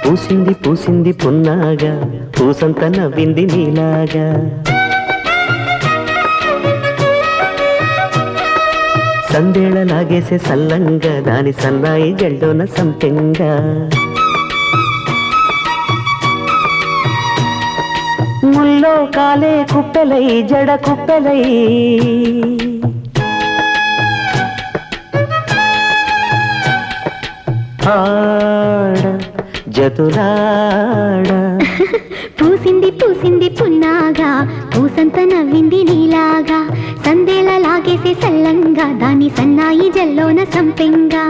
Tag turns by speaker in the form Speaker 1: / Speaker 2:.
Speaker 1: పూసింది పూసింది పున్నాగా పూసంత నవ్వింది నీలాగా సందేళ లాగేసే సల్లంగా దాని సన్నాయి జల్లోన సంపెంగా ముల్లో కాలే కుప్పెలై జడ కుప్పెలై ఆడ జతులాడ
Speaker 2: పూసింది పూసింది పున్నాగా పూసంత నవ్వింది నీలాగా సందేళ లాగేసే సల్లంగా దాని సన్నాయి జల్లోన సంపెంగా